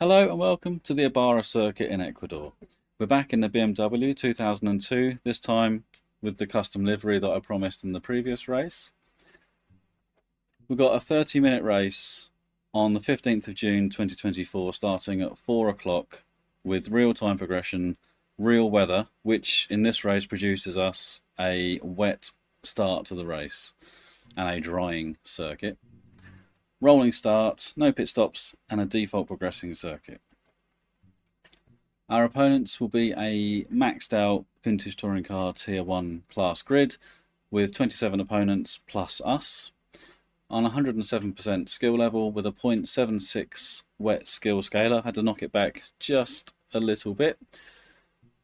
Hello and welcome to the Ibarra circuit in Ecuador. We're back in the BMW 2002, this time with the custom livery that I promised in the previous race. We've got a 30-minute race on the 15th of June 2024 starting at 4 o'clock with real-time progression, real weather, which in this race produces us a wet start to the race and a drying circuit. Rolling start, no pit stops, and a default progressing circuit. Our opponents will be a maxed out vintage touring car tier 1 class grid with 27 opponents plus us on 107% skill level with a 0.76 wet skill scaler. Had to knock it back just a little bit.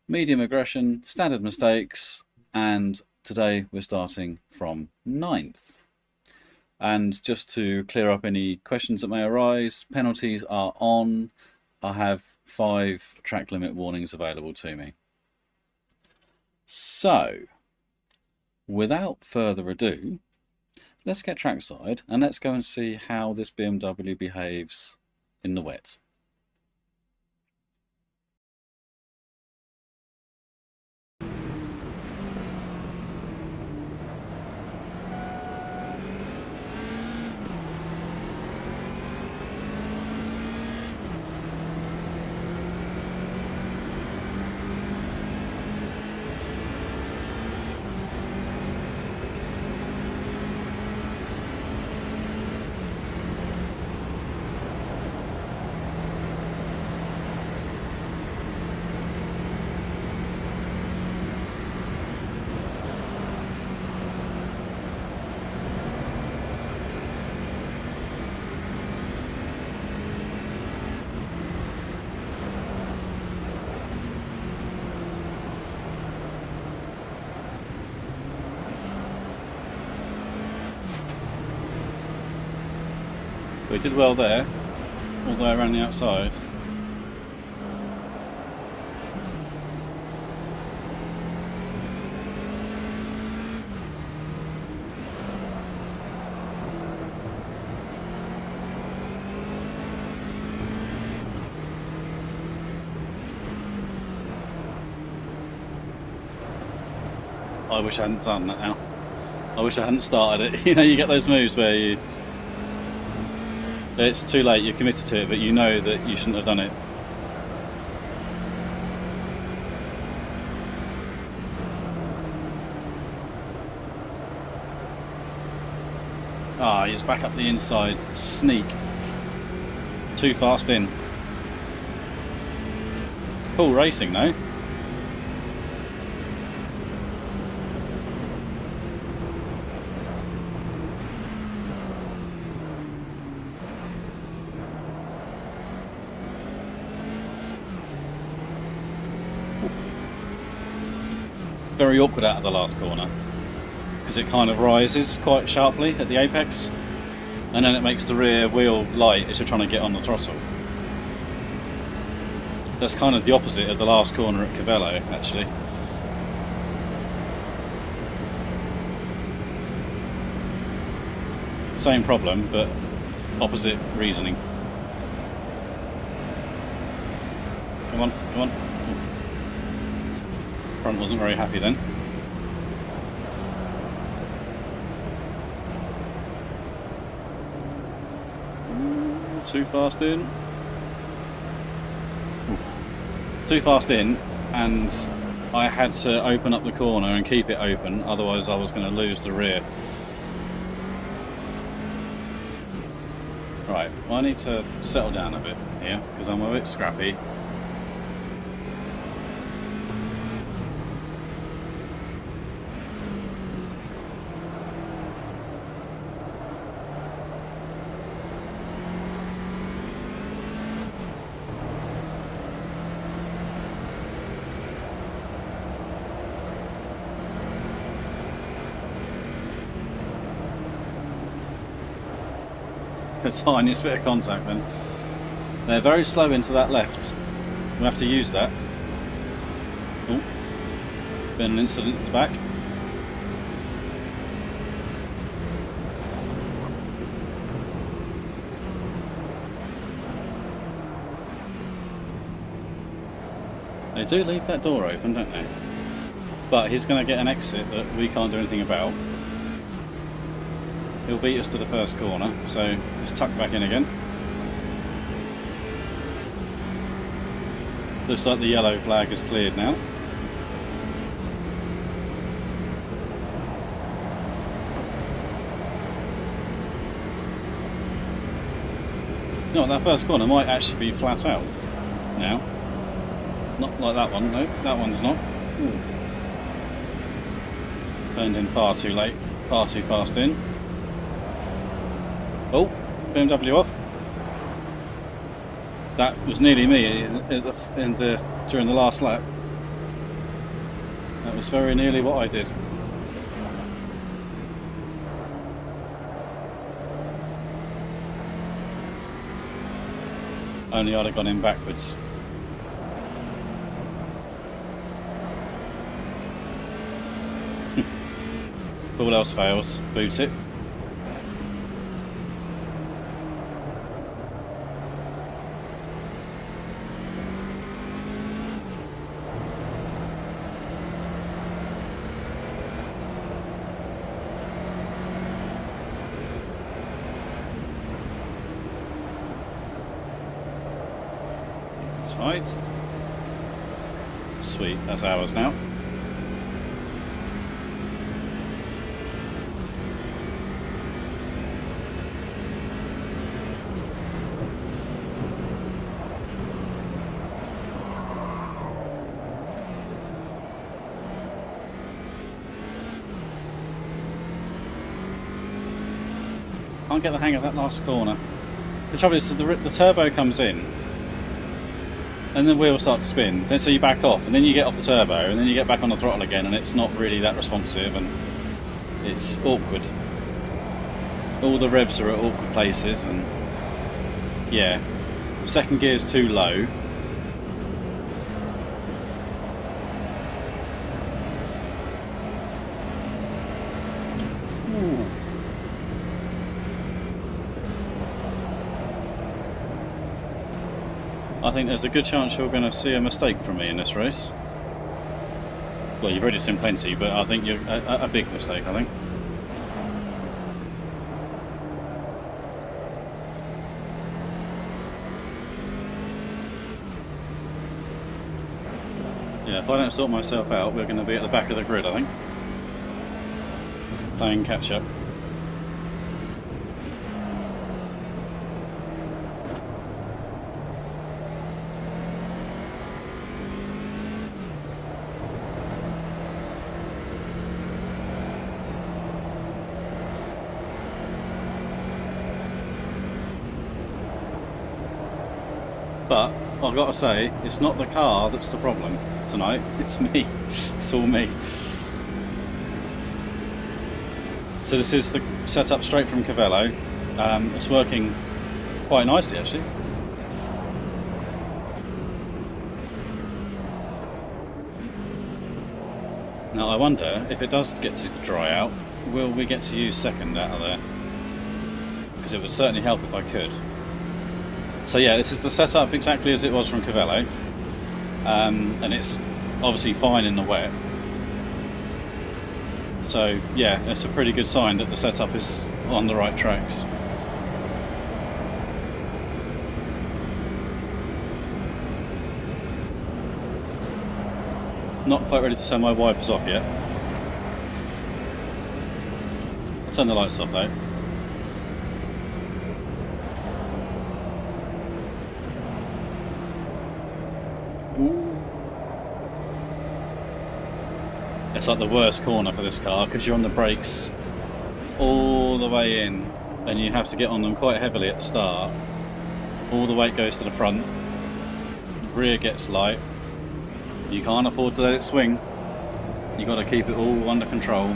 Medium aggression, standard mistakes, and today we're starting from 9th. And just to clear up any questions that may arise, penalties are on. I have 5 track limit warnings available to me. So, without further ado, let's get trackside and let's go and see how this BMW behaves in the wet. We did well there, although I ran the outside. I wish I hadn't done that now. I wish I hadn't started it. You know, you get those moves where it's too late, you're committed to it, but you know that you shouldn't have done it. Ah, he's back up the inside. Sneak. Too fast in. Cool racing though. Very awkward out of the last corner because it kind of rises quite sharply at the apex and then it makes the rear wheel light as you're trying to get on the throttle. That's kind of the opposite of the last corner at Cavello actually. Same problem but opposite reasoning. Come on, come on. Front wasn't very happy then. Too fast in. Ooh. Too fast in, and I had to open up the corner and keep it open, otherwise I was going to lose the rear. Right, well, I need to settle down a bit here because I'm a bit scrappy. The tiniest bit of contact then. They're very slow into that left. We'll have to use that. Oh, been an incident at the back. They do leave that door open, don't they? But he's going to get an exit that we can't do anything about. He'll beat us to the first corner, so just tuck back in again. Looks like the yellow flag is cleared now. No, that first corner might actually be flat out now. Not like that one, no, that one's not. Ooh. Turned in far too late, far too fast in. Oh, BMW off. That was nearly me during the last lap. That was very nearly what I did. Only I'd have gone in backwards. If all else fails, boot it. Tight. Sweet, that's ours now. Can't get the hang of that last corner. The trouble is the turbo comes in and the wheels start to spin, then so you back off and then you get off the turbo and then you get back on the throttle again and it's not really that responsive and it's awkward. All the revs are at awkward places and yeah, the second gear's too low. I think there's a good chance you're going to see a mistake from me in this race. Well, you've already seen plenty, but I think you're a big mistake, I think. Yeah, if I don't sort myself out, we're going to be at the back of the grid, I think. Playing catch up. But I've got to say, it's not the car that's the problem tonight, it's me. It's all me. So this is the setup straight from Cavello. It's working quite nicely actually. Now I wonder if it does get to dry out, will we get to use second out of there? Because it would certainly help if I could. So yeah, this is the setup exactly as it was from Cavello, and it's obviously fine in the wet. So yeah, it's a pretty good sign that the setup is on the right tracks. Not quite ready to turn my wipers off yet. I'll turn the lights off though. It's like the worst corner for this car because you're on the brakes all the way in and you have to get on them quite heavily at the start. All the weight goes to the front, the rear gets light, you can't afford to let it swing, you've got to keep it all under control.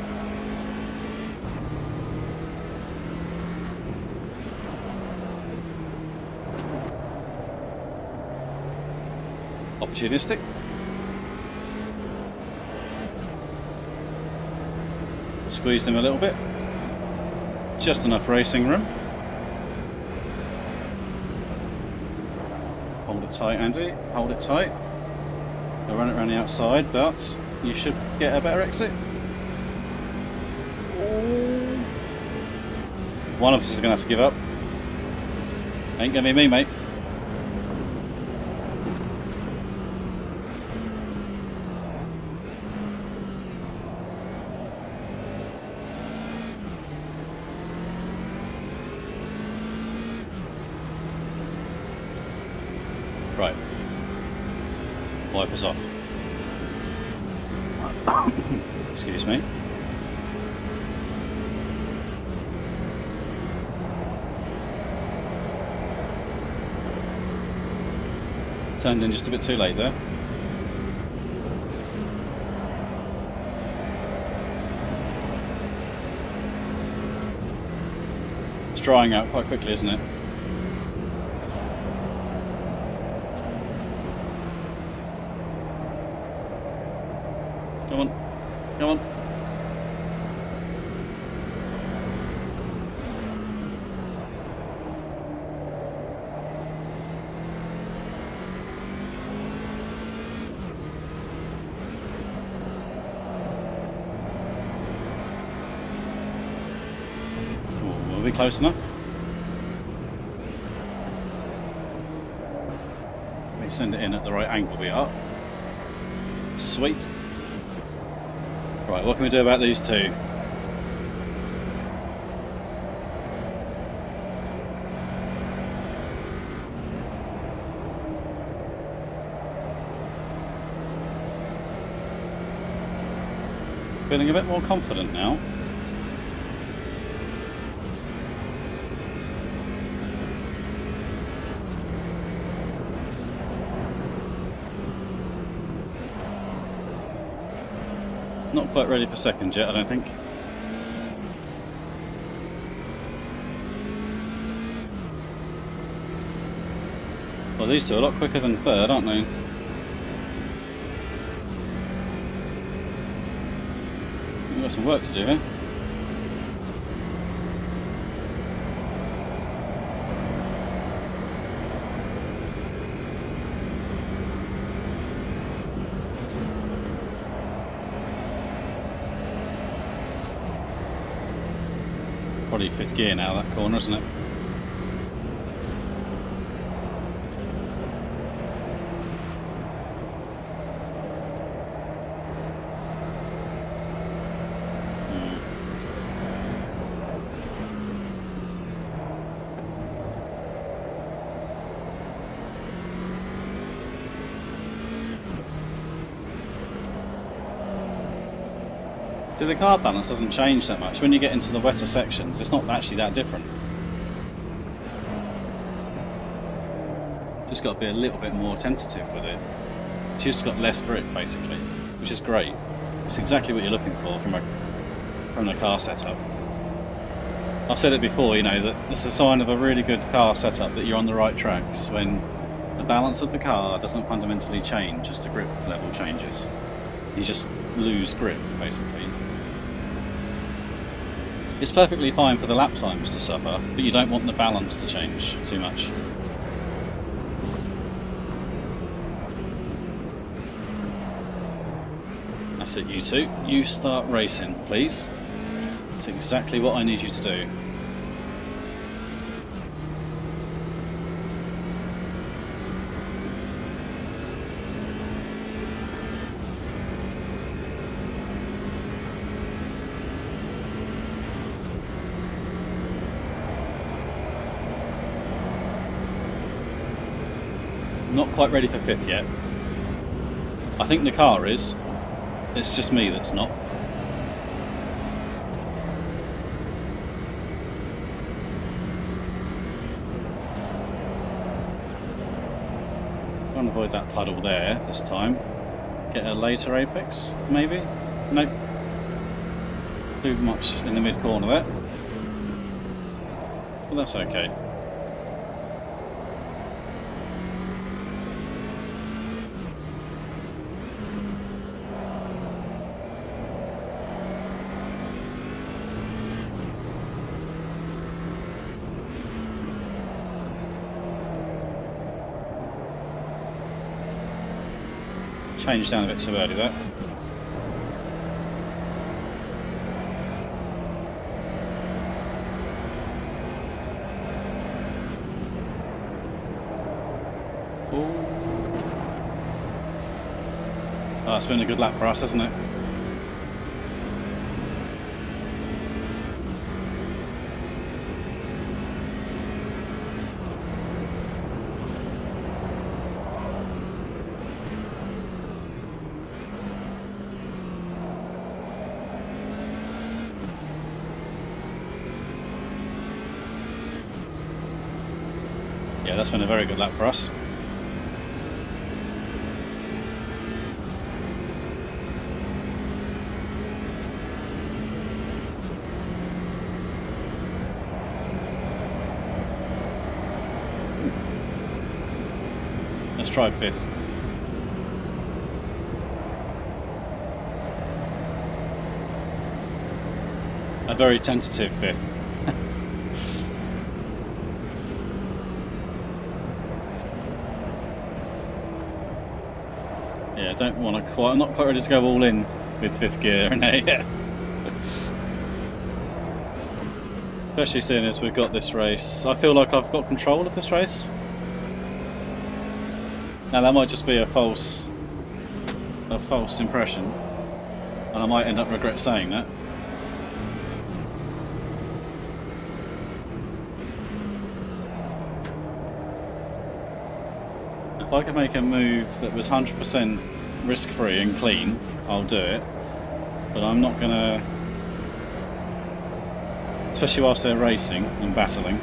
Opportunistic. Squeeze them a little bit, just enough racing room. Hold it tight, Andy, hold it tight. I'll run it around the outside, but you should get a better exit. One of us is going to have to give up. Ain't going to be me, mate. Right. Wipers off. Excuse me. Turned in just a bit too late there. It's drying out quite quickly, isn't it? Come on, come on. Will be close enough. We send it in at the right angle we are. Sweet. Right, what can we do about these two? Feeling a bit more confident now. Not quite ready for second yet, I don't think. Well, these two are a lot quicker than third, aren't they? We've got some work to do here. Probably fifth gear now, that corner, isn't it? See, the car balance doesn't change that much. When you get into the wetter sections, it's not actually that different. Just got to be a little bit more tentative with it. It's just got less grip, basically, which is great. It's exactly what you're looking for from the car setup. I've said it before, you know, that it's a sign of a really good car setup that you're on the right tracks when the balance of the car doesn't fundamentally change as the grip level changes. You just lose grip, basically. It's perfectly fine for the lap times to suffer, but you don't want the balance to change too much. That's it, you two. You start racing, please. That's exactly what I need you to do. Not quite ready for fifth yet. I think the car is. It's just me that's not. Trying to avoid that puddle there this time. Get a later apex, maybe? Nope. Too much in the mid corner there. But that's okay. Changed down a bit too early there. Oh, it's been a good lap for us, hasn't it? Yeah, that's been a very good lap for us. Let's try 5th. A very tentative 5th. Yeah, don't want to quite. I'm not quite ready to go all in with 5th gear in there yet. Especially seeing as we've got this race. I feel like I've got control of this race. Now that might just be a false impression, and I might end up regret saying that. If I could make a move that was 100% risk-free and clean, I'll do it. But I'm not gonna, especially whilst they're racing and battling.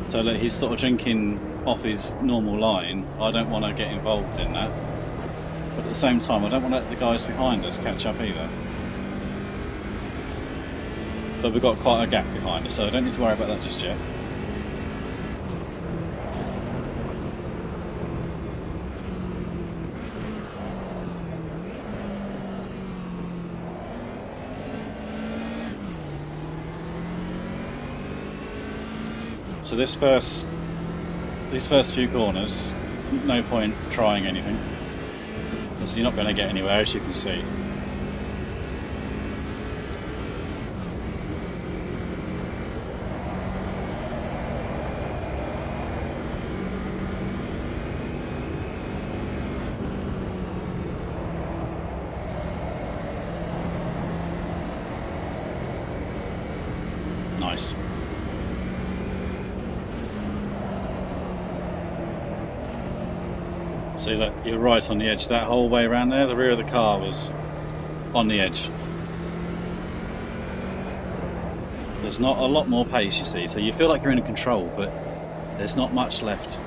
So that he's sort of drinking off his normal line. I don't want to get involved in that. But at the same time, I don't want to let the guys behind us catch up either. But we've got quite a gap behind us, so I don't need to worry about that just yet. So these first few corners, no point trying anything, because you're not going to get anywhere, as you can see. Nice. See that you're right on the edge. That whole way around there, the rear of the car was on the edge. There's not a lot more pace, you see, so you feel like you're in control, but there's not much left.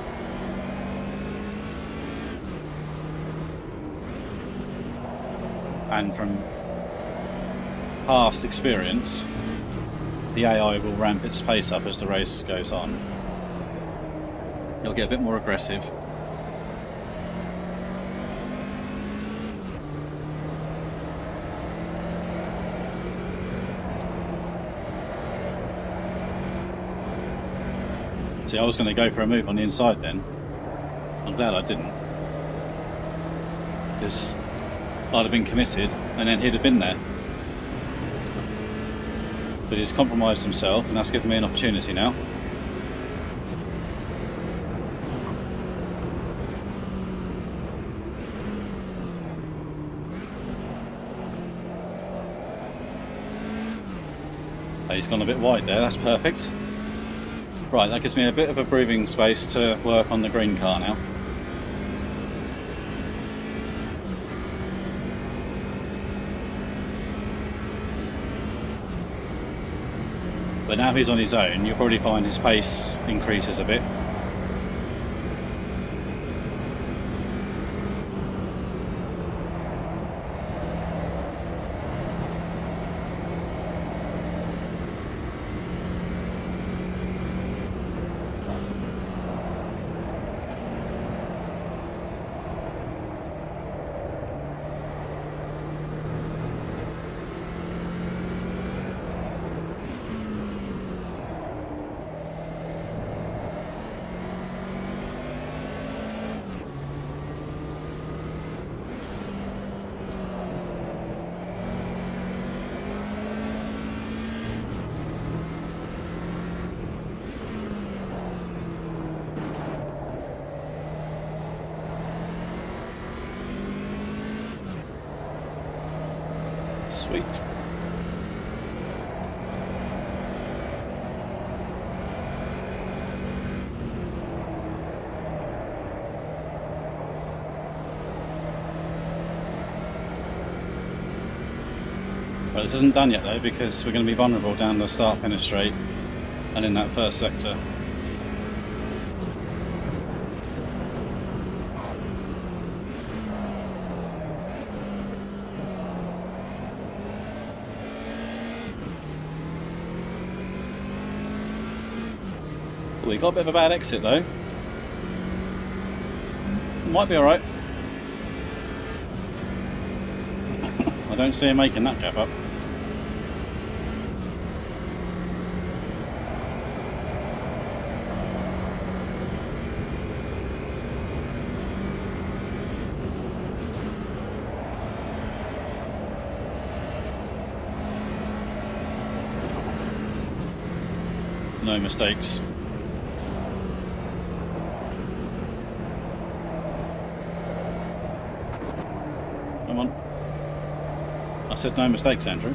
And from past experience, the AI will ramp its pace up as the race goes on. It'll get a bit more aggressive. See, I was going to go for a move on the inside then. I'm glad I didn't. Because I'd have been committed and then he'd have been there. But he's compromised himself and that's given me an opportunity now. He's gone a bit wide there, that's perfect. Right, that gives me a bit of a breathing space to work on the green car now. But now he's on his own, you'll probably find his pace increases a bit. Sweet. But this isn't done yet though, because we're going to be vulnerable down the start finish straight and in that first sector. We got a bit of a bad exit though. Might be alright. I don't see him making that gap up. No mistakes. Come on. I said no mistakes, Andrew.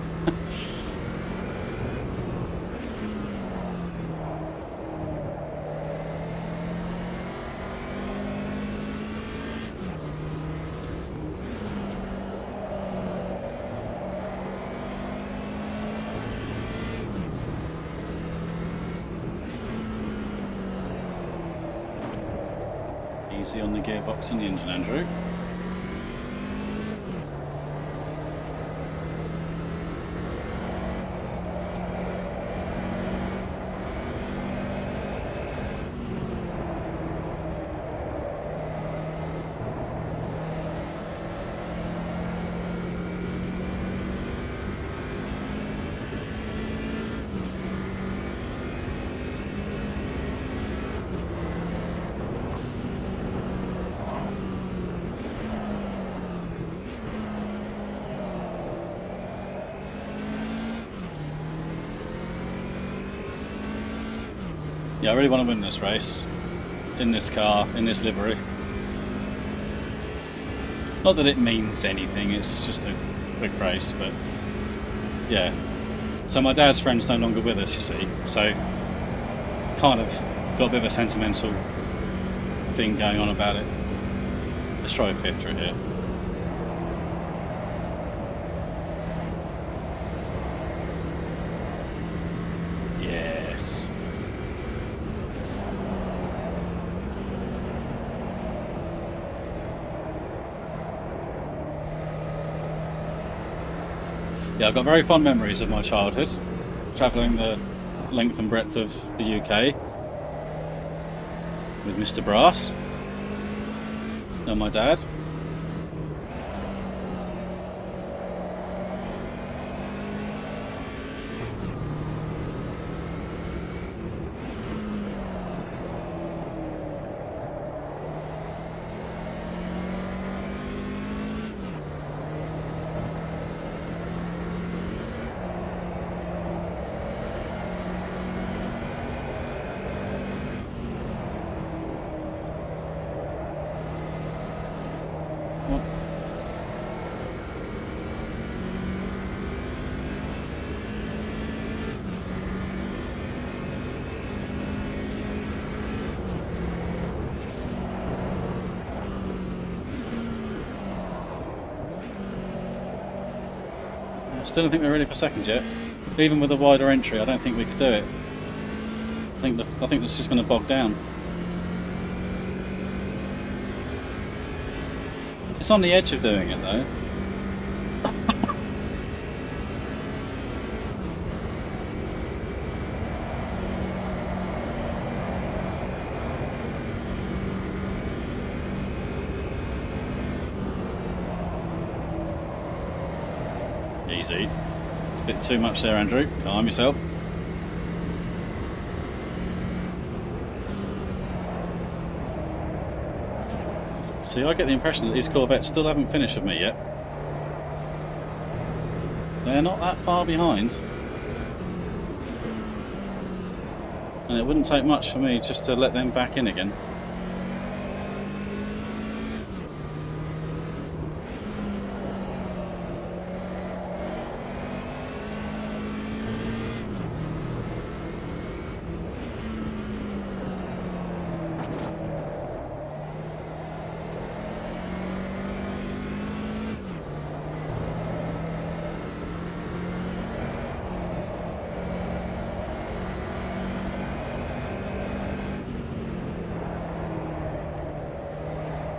Easy on the gearbox and the engine, Andrew. Yeah, I really want to win this race, in this car, in this livery. Not that it means anything, it's just a quick race, but yeah. So my dad's friend's no longer with us, you see, so kind of got a bit of a sentimental thing going on about it. Let's try a fifth through here. Yes. Yeah, I've got very fond memories of my childhood, travelling the length and breadth of the UK with Mr. Brass and my dad. Still don't think we're ready for second yet. Even with a wider entry, I don't think we could do it. I think that's just going to bog down. It's on the edge of doing it though. Easy. A bit too much there, Andrew. Calm yourself. See, I get the impression that these Corvettes still haven't finished with me yet. They're not that far behind. And it wouldn't take much for me just to let them back in again.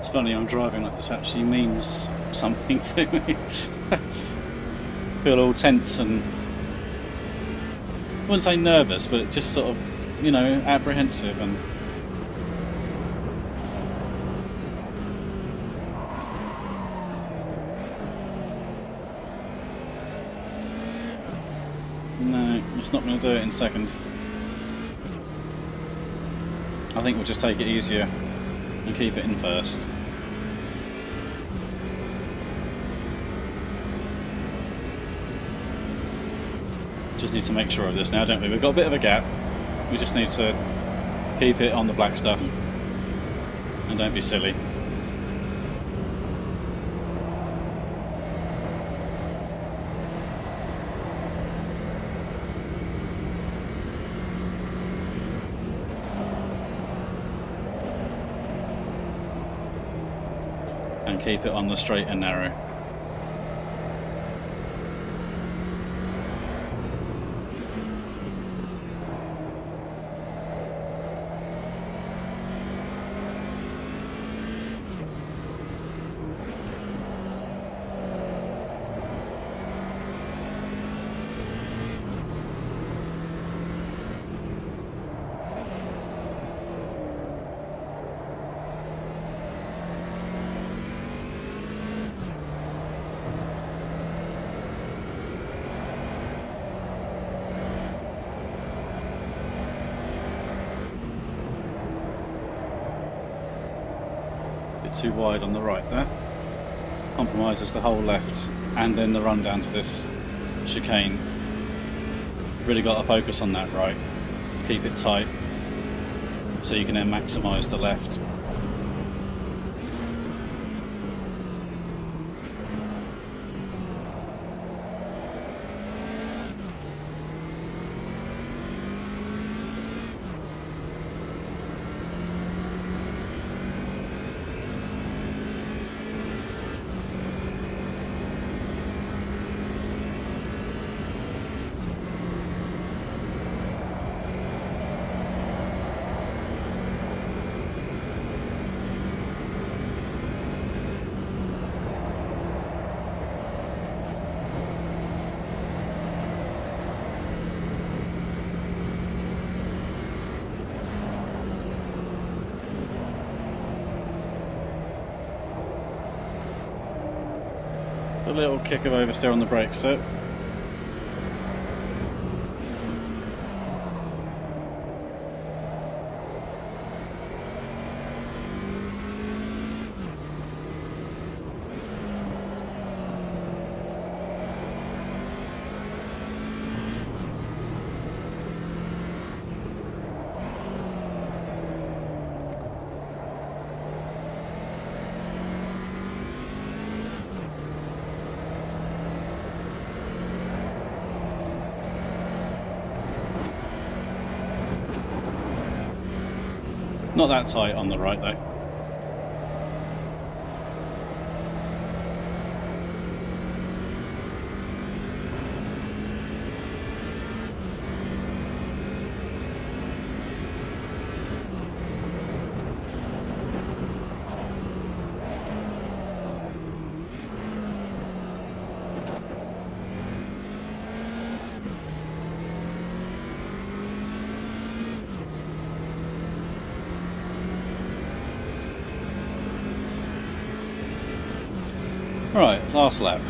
It's funny, I'm driving like this actually means something to me. Feel all tense and, I wouldn't say nervous, but just sort of, you know, apprehensive and no, it's not going to do it in second. I think we'll just take it easier and keep it in first. Just need to make sure of this now, don't we? We've got a bit of a gap. We just need to keep it on the black stuff and don't be silly. And keep it on the straight and narrow. Too wide on the right there. Compromises the whole left and then the run down to this chicane. Really got to focus on that right. Keep it tight so you can then maximise the left. A little kick of oversteer on the brakes, so not that tight on the right though. Right, last lap.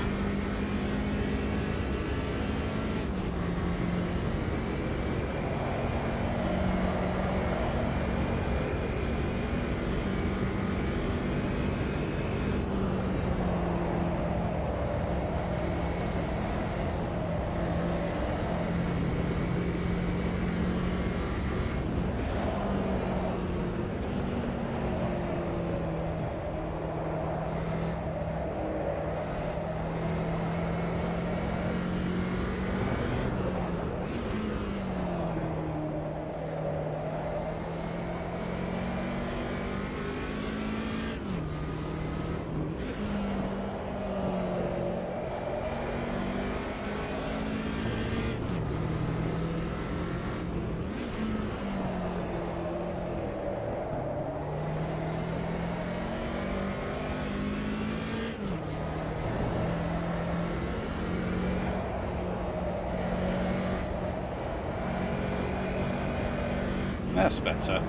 That's better.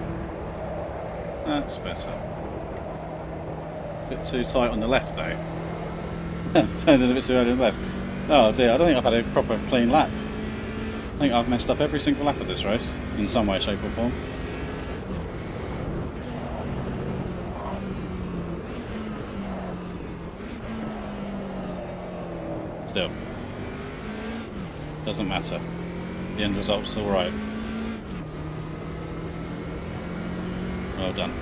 That's better. Bit too tight on the left though. Turned in a bit too early on the left. Oh dear, I don't think I've had a proper clean lap. I think I've messed up every single lap of this race, in some way, shape or form. Still. Doesn't matter. The end result's alright. Well done.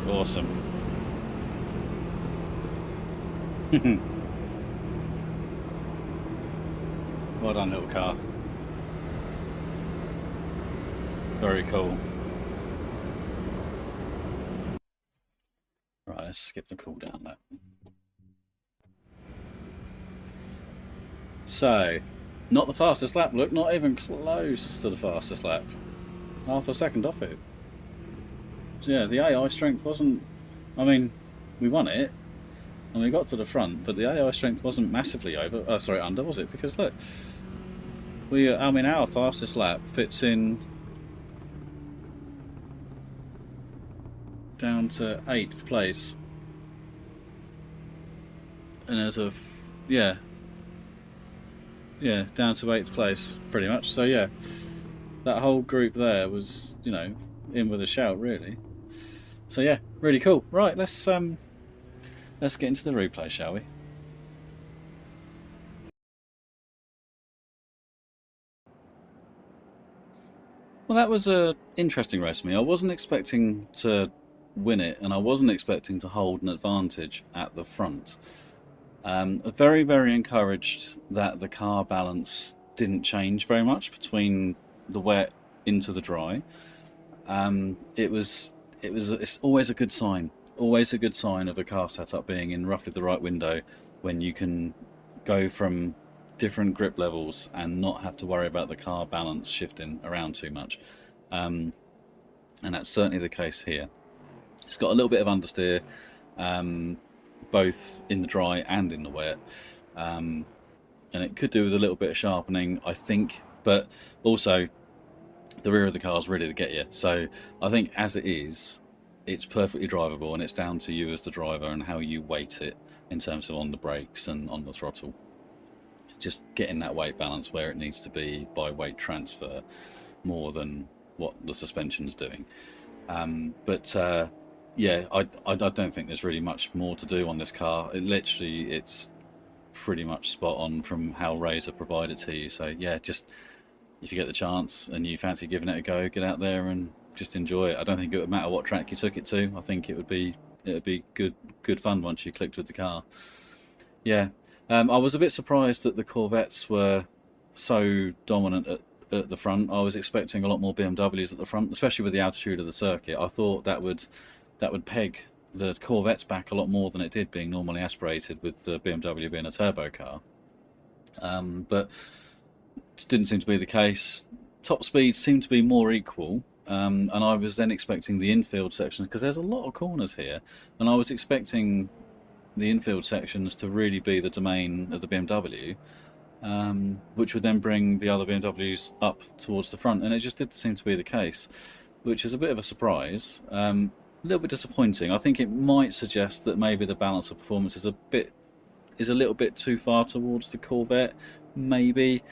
Awesome. Well done, little car. Very cool. Right, let's skip the cooldown lap. So, not the fastest lap, look, not even close to the fastest lap. Half a second off it. So yeah, the AI strength wasn't, I mean, we won it, and we got to the front, but the AI strength wasn't massively under, was it? Because look, I mean, our fastest lap fits in down to 8th place. And as of, yeah, down to 8th place, pretty much. So yeah, that whole group there was, you know, in with a shout, really. So yeah, really cool. Right, let's get into the replay, shall we? Well, that was an interesting race for me. I wasn't expecting to win it, and I wasn't expecting to hold an advantage at the front. Very, very encouraged that the car balance didn't change very much between the wet into the dry. It's always a good sign. Always a good sign of a car setup being in roughly the right window when you can go from different grip levels and not have to worry about the car balance shifting around too much. And that's certainly the case here. It's got a little bit of understeer, both in the dry and in the wet, and it could do with a little bit of sharpening, I think, but also the rear of the car is ready to get you. So I think as it is, it's perfectly drivable, and it's down to you as the driver and how you weight it in terms of on the brakes and on the throttle. Just getting that weight balance where it needs to be by weight transfer more than what the suspension's doing. Yeah, I don't think there's really much more to do on this car. It's pretty much spot on from how Razer provide it to you. So yeah, just if you get the chance and you fancy giving it a go, get out there and just enjoy it. I don't think it would matter what track you took it to. I think it would be good fun once you clicked with the car. Yeah, I was a bit surprised that the Corvettes were so dominant at the front. I was expecting a lot more BMWs at the front, especially with the altitude of the circuit. I thought that would peg the Corvettes back a lot more than it did, being normally aspirated with the BMW being a turbo car. But it didn't seem to be the case. Top speed seemed to be more equal, and I was then expecting the infield section, because there's a lot of corners here, and I was expecting the infield sections to really be the domain of the BMW, which would then bring the other BMWs up towards the front, and it just didn't seem to be the case, which is a bit of a surprise. A little bit disappointing. I think it might suggest that maybe the balance of performance is a little bit too far towards the Corvette, maybe.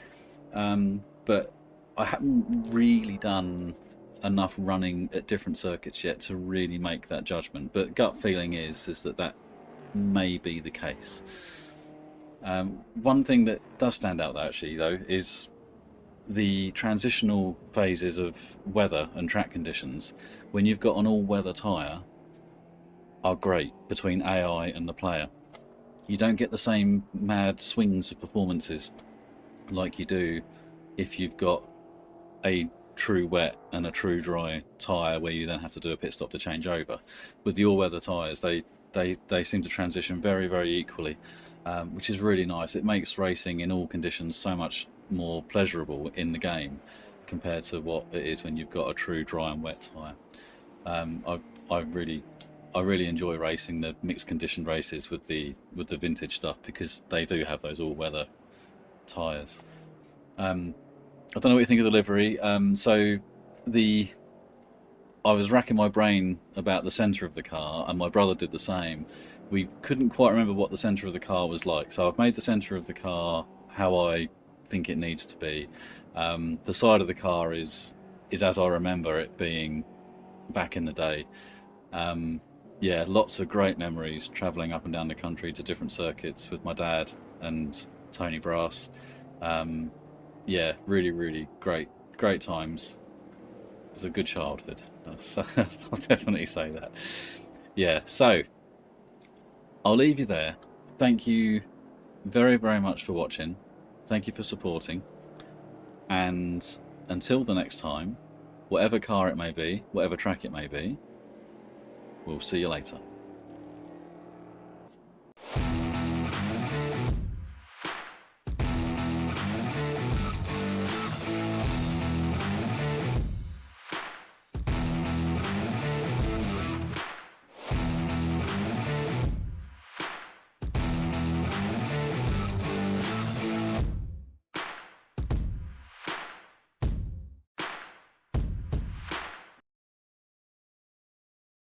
But I haven't really done enough running at different circuits yet to really make that judgment. But gut feeling is that may be the case. One thing that does stand out actually though is the transitional phases of weather and track conditions when you've got an all-weather tyre are great between AI and the player. You don't get the same mad swings of performances like you do if you've got a true wet and a true dry tyre where you then have to do a pit stop to change over. With the all-weather tyres, they seem to transition very, very equally, which is really nice. It makes racing in all conditions so much more pleasurable in the game compared to what it is when you've got a true dry and wet tyre. I really enjoy racing the mixed condition races with the vintage stuff, because they do have those all-weather tyres. I don't know what you think of the livery. So I was racking my brain about the centre of the car, and my brother did the same. We couldn't quite remember what the centre of the car was like, so I've made the centre of the car how I think it needs to be. The side of the car is as I remember it being back in the day. Um, yeah, lots of great memories travelling up and down the country to different circuits with my dad and Tony Brass. Um, yeah, really, really great times. It was a good childhood. I'll definitely say that. Yeah, so I'll leave you there. Thank you very, very much for watching. Thank you for supporting. And until the next time, whatever car it may be, whatever track it may be, we'll see you later.